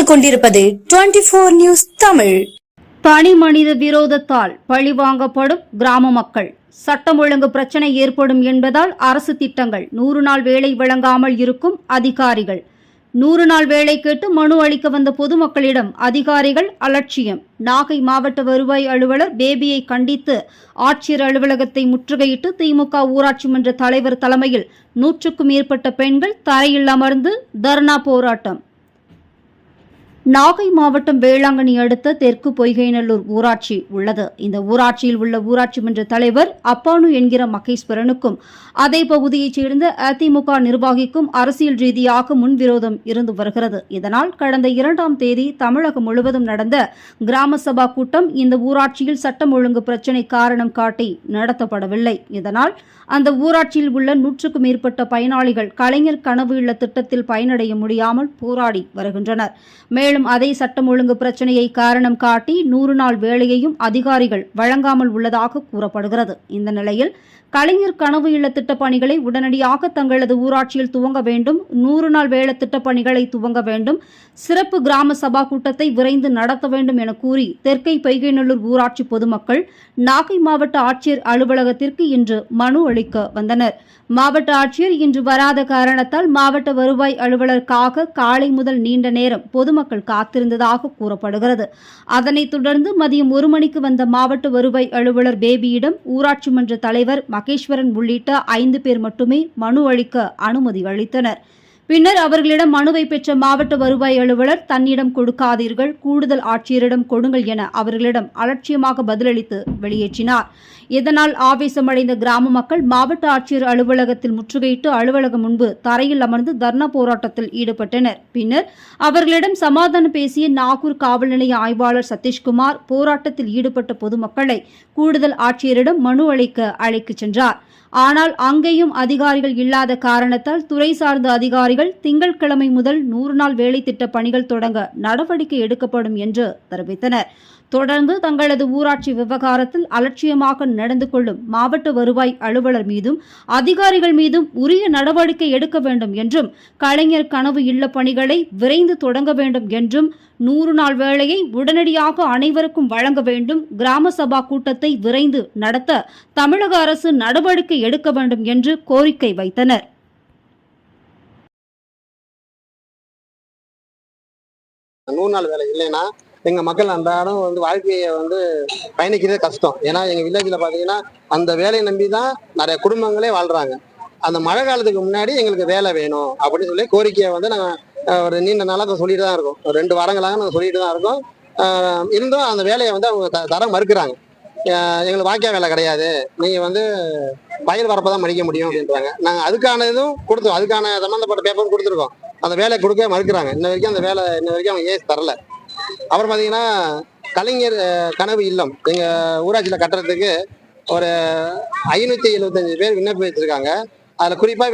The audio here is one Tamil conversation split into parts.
பார்த்துக் கொண்டிருப்பது 24 நியூஸ் தமிழ். தனி மனித விரோதத்தால் பழிவாங்கப்படும் கிராம மக்கள். சட்டம் ஒழுங்கு பிரச்சினை ஏற்படும் என்பதால் அரசு திட்டங்கள் 100 நாள் வேலை வழங்காமல் இருக்கும் அதிகாரிகள். 100 நாள் வேலை கேட்டு மனு அளிக்க வந்த பொதுமக்களிடம் அதிகாரிகள் அலட்சியம். நாகை மாவட்ட வருவாய் அலுவலர் பேபியை கண்டித்து ஆட்சியர் அலுவலகத்தை முற்றுகையிட்டு திமுக ஊராட்சி மன்ற தலைவர் தலைமையில் 100க்கும் மேற்பட்ட பெண்கள் தரையில் அமர்ந்து தர்ணா போராட்டம். நாகை மாவட்டம் வேளாங்கண்ணி அடுத்த தெற்கு பொய்கைநல்லூர் ஊராட்சி உள்ளது. இந்த ஊராட்சியில் உள்ள ஊராட்சி மன்ற தலைவர் அப்பானு என்கிற மகேஸ்வரனுக்கும் அதே பகுதியைச் சேர்ந்த அதிமுக நிர்வாகிக்கும் அரசியல் ரீதியாக முன்விரோதம் இருந்து வருகிறது. இதனால் கடந்த 2ஆம் தேதி தமிழகம் முழுவதும் நடந்த கிராம சபா கூட்டம் இந்த ஊராட்சியில் சட்டம் ஒழுங்கு பிரச்சினை காரணம் காட்டி நடத்தப்படவில்லை. இதனால் அந்த ஊராட்சியில் உள்ள 100க்கும் மேற்பட்ட பயனாளிகள் கலைஞர் கனவு இல்ல திட்டத்தில் பயனடைய முடியாமல் போராடி வருகின்றனர். மேலும் அதே சட்டம் ஒழுங்கு பிரச்சனையை காரணம் காட்டி 100 நாள் வேலையையும் அதிகாரிகள் வழங்காமல் உள்ளதாக கூறப்படுகிறது. இந்த நிலையில் கலைஞர் கனவு இல்ல திட்டப் பணிகளை உடனடியாக தங்களது ஊராட்சியில் துவங்க வேண்டும், 100 நாள் வேலை திட்டப் பணிகளை துவங்க வேண்டும், சிறப்பு கிராம சபா கூட்டத்தை விரைந்து நடத்த வேண்டும் என கூறி தெற்கை பொய்கைநல்லூர் ஊராட்சி பொதுமக்கள் நாகை மாவட்ட ஆட்சியர் அலுவலகத்திற்கு இன்று மனு அளிக்க வந்தனர். மாவட்ட ஆட்சியர் இன்று வராத காரணத்தால் மாவட்ட வருவாய் அலுவலருக்காக காலை முதல் நீண்ட நேரம் பொதுமக்கள் காத்திருந்ததாக கூறப்படுகிறது. அதனைத் தொடர்ந்து மதியம் 1 மணிக்கு வந்த மாவட்ட வருவாய் அலுவலர் பேபியிடம் ஊராட்சி மன்ற தலைவர் மகேஸ்வரன் உள்ளிட்ட 5 பேர் மட்டுமே மனு அளிக்க அனுமதி அளித்தனர். பின்னர் அவர்களிடம் மனுவை பெற்ற மாவட்ட வருவாய் அலுவலர் தன்னிடம் கொடுக்காதீர்கள், கூடுதல் ஆட்சியரிடம் கொடுங்கள் என அவர்களிடம் அலட்சியமாக பதிலளித்து வெளியேற்றினார். இதனால் ஆவேசமடைந்த கிராம மக்கள் மாவட்ட ஆட்சியர் அலுவலகத்தில் முற்றுகையிட்டு அலுவலகம் முன்பு தரையில் அமர்ந்து தர்ணா போராட்டத்தில் ஈடுபட்டனர். பின்னர் அவர்களிடம் சமாதானம் பேசிய நாகூர் காவல் நிலைய ஆய்வாளர் சதீஷ்குமார் போராட்டத்தில் ஈடுபட்ட பொதுமக்களை கூடுதல் ஆட்சியரிடம் மனு அளிக்க அழைத்துச் சென்றார். ஆனால் அங்கேயும் அதிகாரிகள் இல்லாத காரணத்தால் துறை சார்ந்த அதிகாரிகள் திங்கட்கிழமை முதல் 100 நாள் வேலை திட்ட பணிகள் தொடங்க நடவடிக்கை எடுக்கப்படும் என்று தெரிவித்தனர். தொடர்ந்து தங்களது ஊராட்சி விவகாரத்தில் அலட்சியமாக நடந்து கொள்ளும் மாவட்ட வருவாய் அலுவலர் மீதும் அதிகாரிகள் மீதும் உரிய நடவடிக்கை எடுக்க வேண்டும் என்றும் கலைஞர் கனவு இல்ல பணிகளை விரைந்து தொடங்க வேண்டும் என்றும் 100 நாள் வேலையை உடனடியாக அனைவருக்கும் வழங்க வேண்டும், கிராம சபா கூட்டத்தை விரைந்து நடத்த தமிழக அரசு நடவடிக்கை எடுக்க வேண்டும் என்று கோரிக்கை வைத்தனர். எங்க மக்கள் அன்றாடம் வாழ்க்கையை பயணிக்கிறதே கஷ்டம். ஏன்னா எங்க வில்லேஜ்ல பாத்தீங்கன்னா அந்த வேலையை நம்பி தான் நிறைய குடும்பங்களே வாழ்றாங்க. அந்த மழை காலத்துக்கு முன்னாடி எங்களுக்கு வேலை வேணும் அப்படின்னு சொல்லி கோரிக்கையை நாங்க ஒரு நீண்ட நாளாக சொல்லிட்டு தான் இருக்கோம். ஒரு 2 வாரங்களாக நாங்கள் சொல்லிட்டு தான் இருக்கோம். இருந்தும் அந்த வேலையை அவங்க தர மறுக்கிறாங்க. எங்களுக்கு வாக்கிய வேலை கிடையாது, நீங்க பயிர் வரப்பதான் மடிக்க முடியும் அப்படின்றாங்க. நாங்க அதுக்கான இதுவும் கொடுத்தோம், அதுக்கான சம்பந்தப்பட்ட பேப்பரும் கொடுத்துருக்கோம். அந்த வேலையை கொடுக்க மறுக்கிறாங்க. இன்ன வரைக்கும் அந்த வேலை அவங்க ஏன் தரல. அப்புறம் பாத்தீங்கன்னா கலைஞர் கனவு இல்லம் எங்க ஊராட்சியில கட்டுறதுக்கு ஒரு 575 பேர் விண்ணப்பம் வச்சிருக்காங்க. அதுல குறிப்பா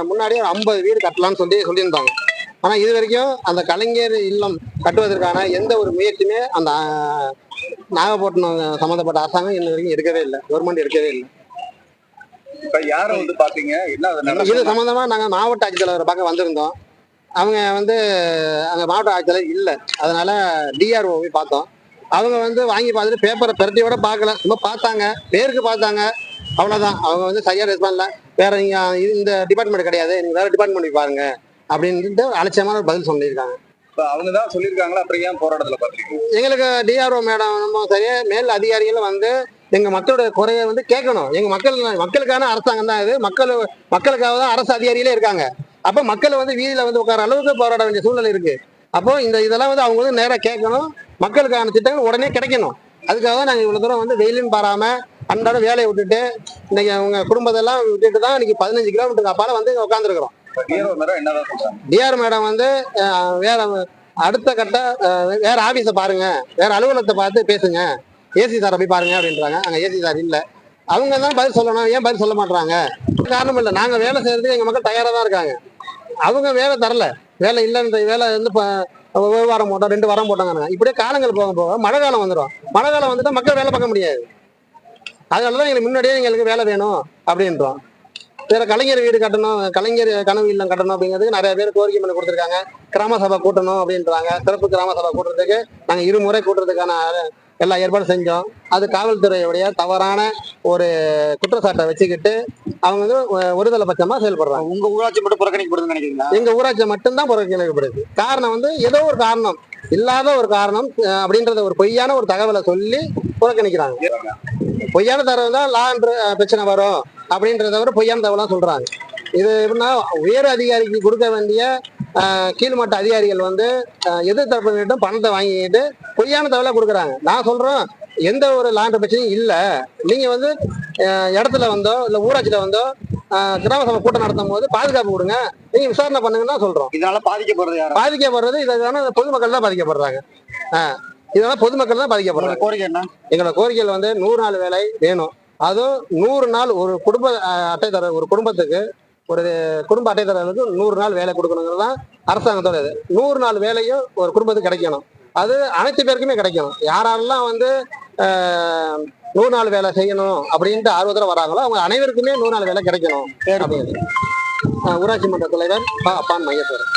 முன்னாடி ஒரு 50 வீடு கட்டலாம்னு சொல்லியிருந்தாங்க. ஆனா இது வரைக்கும் அந்த கலைஞர் இல்லம் கட்டுவதற்கான எந்த ஒரு முயற்சியுமே அந்த நாகப்பட்டினம் சம்பந்தப்பட்ட அரசாங்கம் இன்ன வரைக்கும் எடுக்கவே இல்லை, கவர்மெண்ட் எடுக்கவே இல்லை. இப்ப யார பாத்தீங்க? இது சம்பந்தமா நாங்க மாவட்ட ஆட்சித்தலைவரை பார்க்க வந்திருந்தோம். அவங்க அங்க மாவட்ட ஆட்சித்தலைவர் இல்லை, அதனால டிஆர்ஓ போய் பார்த்தோம். அவங்க வாங்கி பார்த்துட்டு பேப்பரை பிரட்டியோட பார்க்கல, சும்மா பார்த்தாங்க, பேருக்கு பார்த்தாங்க, அவ்வளவுதான். அவங்க சரியா ரெஸ்பான்ஸ்ல வேற நீங்க இந்த டிபார்ட்மெண்ட் கிடையாது, நீங்க வேற டிபார்ட்மெண்ட் பாருங்க அப்படின்ட்டு அலட்சியமான பதில் சொல்லியிருக்காங்க. அவங்கதான் சொல்லியிருக்காங்களா? அப்புறம் ஏன் போராட்டத்துல பாத்தீங்க? எங்களுக்கு டிஆர்ஓ மேடம் சரியா மேல் அதிகாரிகள் எங்க மக்களோட குறைய கேட்கணும். எங்க மக்களுக்கான அரசாங்கம் தான் இது, மக்களுக்காக தான் அரசு அதிகாரிகளே இருக்காங்க. அப்ப மக்கள் வீதியில உட்கார அளவுக்கு போராட வேண்டிய சூழ்நிலை இருக்கு. அப்போ இதெல்லாம் அவங்க நேரம் கேட்கணும், மக்களுக்கான திட்டங்கள் உடனே கிடைக்கணும். அதுக்காக தான் நாங்க இவ்வளவு தூரம் வெயிலும் பாராம அன்றாட வேலையை விட்டுட்டு இன்னைக்கு அவங்க குடும்பத்தெல்லாம் விட்டுட்டு தான் இன்னைக்கு 15 கிலோமீட்டருக்கு அப்பால உட்காந்துருக்கிறோம். டிஆர் மேடம் வேற அடுத்த கட்ட வேற ஆபீஸை பாருங்க, வேற அலுவலகத்தை பார்த்து பேசுங்க, ஏசி சாரை போய் பாருங்க அப்படின்றாங்க. அங்க ஏசி சார் இல்லை, அவங்க தான் பதில் சொல்லணும். ஏன் பதில் சொல்ல மாட்டாங்க? காரணம் இல்லை, நாங்க வேலை செய்யறதுக்கு எங்க மக்கள் தயாரா தான் இருக்காங்க. அவங்க வேலை தரல, வேலை இல்லைன்ற வேலை 1 வாரம் போட்டோம், 2 வாரம் போட்டாங்க. இப்படியே காலங்கள் போக போக மழை காலம் வந்துடும். மழை காலம் வந்துட்டா மக்கள் வேலை பார்க்க முடியாது. அதனாலதான் எங்களுக்கு முன்னாடியே எங்களுக்கு வேலை வேணும் அப்படின்றோம். வேற கலைஞர் வீடு கட்டணும், கலைஞர் கனவு இல்லம் கட்டணும் அப்படிங்கிறதுக்கு நிறைய பேர் கோரிக்கை பண்ணி கொடுத்துருக்காங்க. கிராம சபை கூட்டணும் அப்படின்றாங்க. சிறப்பு கிராம சபை கூட்டுறதுக்கு நாங்கள் இருமுறை கூட்டுறதுக்கான எல்லா ஏற்பாடும் செஞ்சோம். அது காவல்துறையுடைய தவறான ஒரு குற்றச்சாட்டை வச்சுக்கிட்டு அவங்க வந்து ஒருதலை பட்சமா செயல்படுறாங்க. உங்க ஊராட்சி மட்டும் புறக்கணிக்கப்படுதுன்னு நினைக்கிறீங்களா? எங்க ஊராட்சி மட்டும்தான் புறக்கணிக்கப்படுது. காரணம் வந்து ஏதோ ஒரு காரணம், இல்லாத ஒரு காரணம் அப்படின்றத ஒரு பொய்யான ஒரு தகவலை சொல்லி புறக்கணிக்கிறாங்க. பொய்யான தகவல் தான் லா என்ற பிரச்சனை வரும் அப்படின்றத விட பொய்யான தகவலாம் சொல்றாங்க. இது எப்படின்னா உயர் அதிகாரிக்கு கொடுக்க வேண்டிய கீழ்மட்ட அதிகாரிகள் வந்து எதிர்த்தரப்பினரிடம் பணத்தை வாங்கிட்டு பொய்யான தகவலை கொடுக்குறாங்க. நான் சொல்றேன், எந்த ஒரு லாண்ட பிரச்சனையும் இல்லை. நீங்க வந்து இடத்துல வந்தோ இல்லை ஊராட்சியில வந்தோ கிராம சபை கூட்டம் நடத்தும் போது பாதுகாப்பு கொடுங்க, நீங்க விசாரணை பண்ணுங்கன்னு தான் சொல்றோம். இதனால பாதிக்கப்படுறது யாரு? பாதிக்கப்படுறது இதனால பொதுமக்கள் தான் பாதிக்கப்படுறாங்க. இதனால பொதுமக்கள் தான் பாதிக்கப்படுறாங்க. கோரிக்கை என்ன? எங்களோட கோரிக்கைகள் வந்து 100 நாள் வேலை வேணும். அதுவும் 100 நாள் ஒரு குடும்ப அட்டைதாரர், ஒரு குடும்பத்துக்கு ஒரு குடும்ப அட்டைதாரர்களுக்கு 100 நாள் வேலை கொடுக்கணுங்கிறது தான் அரசாங்கத்தோட இது. 100 நாள் வேலையும் ஒரு குடும்பத்துக்கு கிடைக்கணும். அது அனைத்து பேருக்குமே கிடைக்கணும். யாரெல்லாம் வந்து 100 நாள் வேலை செய்யணும் அப்படின்ட்டு ஆர்வத்தில் வராங்களோ அவங்க அனைவருக்குமே 100 நாள் வேலை கிடைக்கணும் அப்படின்னு ஊராட்சி மன்ற தலைவர் பான் மகேஸ்வரன்.